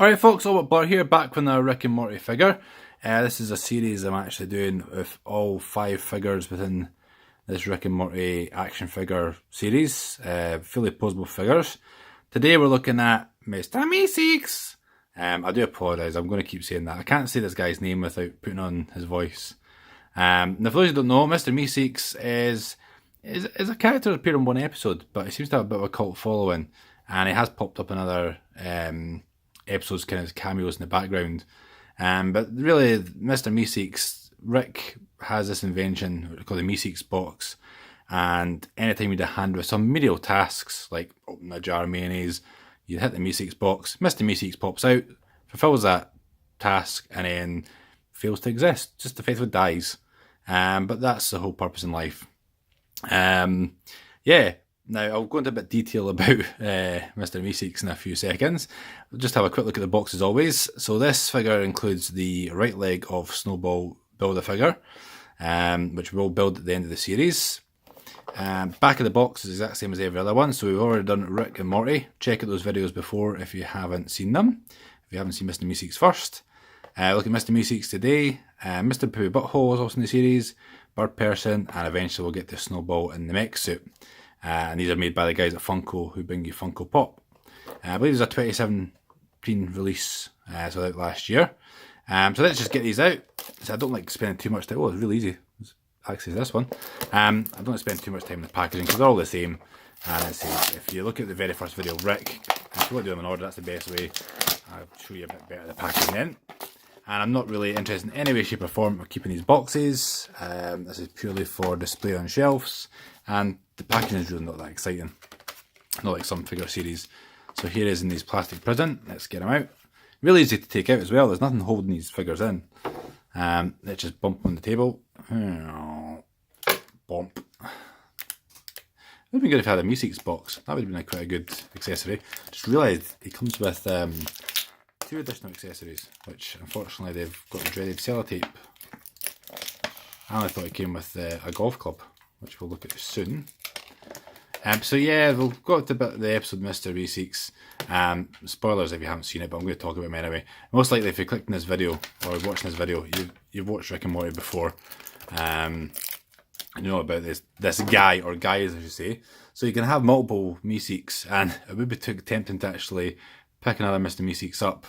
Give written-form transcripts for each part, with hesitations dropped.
Alright folks, Albert Blur here, back with another Rick and Morty figure. This is a series I'm actually doing with all 5 figures within this Rick and Morty action figure series, fully posable figures. Today we're looking at Mr. Meeseeks. I do apologise, I'm going to keep saying that. I can't say this guy's name without putting on his voice. Now for those who don't know, Mr. Meeseeks is a character that appeared in one episode, but he seems to have a bit of a cult following, and he has popped up in other episodes, kind of cameos in the background. But really, Mr. Meeseeks, Rick has this invention called the Meeseeks box, and anytime you do a hand with some menial tasks, like open a jar of mayonnaise, you hit the Meeseeks box, Mr. Meeseeks pops out, fulfills that task, and then fails to exist, just effectively dies. But that's the whole purpose in life. Yeah, now I'll go into a bit of detail about Mr. Meeseeks in a few seconds. We'll just have a quick look at the box as always. So this figure includes the right leg of Snowball Build-A-Figure, which we'll build at the end of the series. Back of the box is the exact same as every other one, so we've already done Rick and Morty. Check out those videos before if you haven't seen them, if you haven't seen Mr. Meeseeks first. Look at Mr. Meeseeks today. Mr. Pooh Butthole is also in the series, Bird Person, and eventually we'll get to Snowball in the mech suit. And these are made by the guys at Funko who bring you Funko Pop. I believe there's a 2017 release, so out last year. So let's just get these out. So I don't like spending too much time. Oh, it's really easy. It's actually this one. I don't like spend too much time in the packaging because they're all the same. And let's see, if you look at the very first video, Rick, if you want to do them in order, that's the best way. I'll show you a bit better the packaging then. And I'm not really interested in any way, shape or form of keeping these boxes. This is purely for display on shelves. And the packaging is really not that exciting. Not like some figure series. So here is in these plastic prison. Let's get them out. Really easy to take out as well. There's nothing holding these figures in. Let's just bump on the table. Bump. It would have been good if I had a Meeseeks box. That would have been quite a good accessory. Just realised it comes with 2 additional accessories, which unfortunately they've got the dreaded sellotape. I only thought it came with a golf club, which we'll look at soon. So yeah, we'll go to the episode Mr. Meeseeks. Spoilers if you haven't seen it, but I'm going to talk about them anyway. Most likely if you clicked on this video, or watching this video, you've watched Rick and Morty before. You know about this guy, or guys I should say. So you can have multiple Meeseeks, and it would be too tempting to actually pick another Mr. Meeseeks up,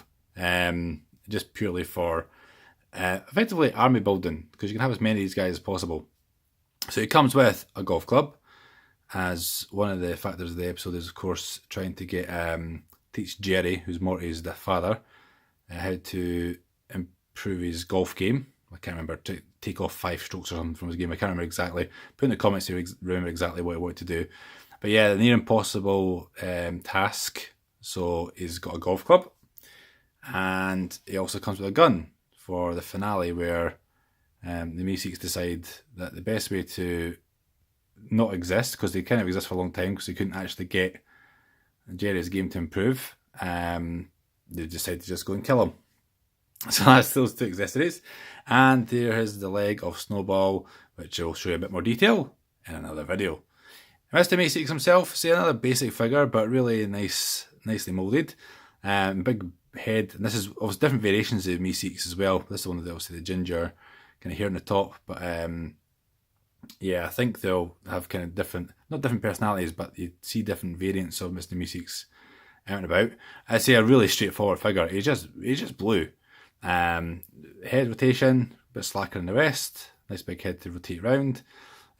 just purely for effectively army building, because you can have as many of these guys as possible. So it comes with a golf club, as one of the factors of the episode is of course trying to get teach Jerry, who's Morty's the father, how to improve his golf game. I can't remember, take off 5 strokes or something from his game. I can't remember exactly. Put in the comments if you remember exactly what he wanted to do. But yeah, the near impossible task. So he's got a golf club, and he also comes with a gun for the finale, where the Meeseeks decide that the best way to not exist, because they kind of exist for a long time because they couldn't actually get Jerry's game to improve, they decided to just go and kill him. So that's those 2 accessories. And there is the leg of Snowball, which I'll show you a bit more detail in another video. Mr. Meeseeks himself, say another basic figure, but really nicely moulded. Big head, and this is obviously different variations of Meeseeks as well. This is one of the, obviously the ginger kind of hair on the top, but yeah, I think they'll have kind of different, not different personalities, but you see different variants of Mr. Meeseeks out and about. I'd say a really straightforward figure. He's just blue. Head rotation, a bit slacker in the rest. Nice big head to rotate round.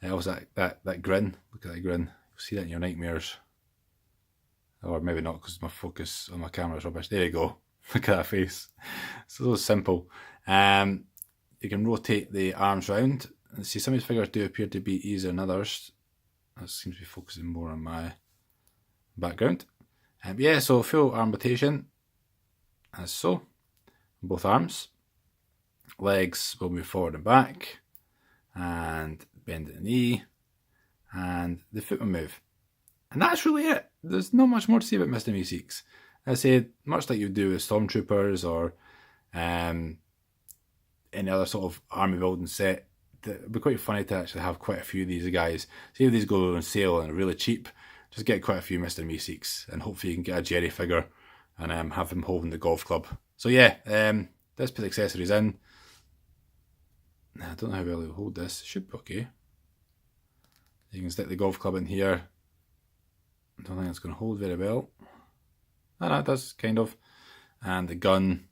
Also that grin. Look at that grin. You'll see that in your nightmares. Or maybe not, because my focus on my camera is rubbish. There you go. Look at that face. So simple. You can rotate the arms round. And see, some of these figures do appear to be easier than others. That seems to be focusing more on my background. Yeah, so full arm rotation, as so. Both arms. Legs will move forward and back. And bend at the knee. And the foot will move. And that's really it. There's not much more to say about Mr. Meeseeks. I say, much like you do with Stormtroopers or any other sort of army building set, it'd be quite funny to actually have quite a few of these guys. See if these go on sale and are really cheap, just get quite a few Mr. Meeseeks, and hopefully you can get a Jerry figure and have him holding the golf club. So yeah, let's put the accessories in. I don't know how well he'll hold this. It should be okay. You can stick the golf club in here. I don't think it's going to hold very well. No, it does, kind of. And the gun.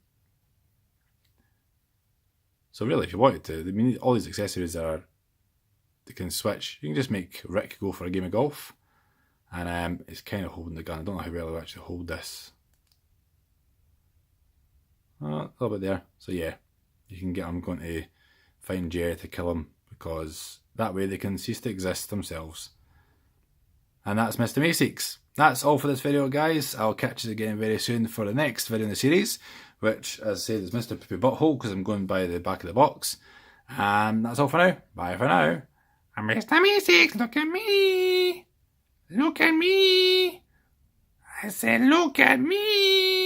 So really, if you wanted to, I mean, all these accessories they can switch. You can just make Rick go for a game of golf. And it's kind of holding the gun. I don't know how well it'll actually hold this. Oh, a little bit there. So yeah, you can get them going to find Jerry to kill him, because that way they can cease to exist themselves. And that's Mr. Meeseeks. That's all for this video, guys. I'll catch you again very soon for the next video in the series, which, as I said, is Mr. Poopy Butthole, because I'm going by the back of the box. And that's all for now. Bye for now. I'm Mr. Meeseeks. Look at me. Look at me. I said, look at me.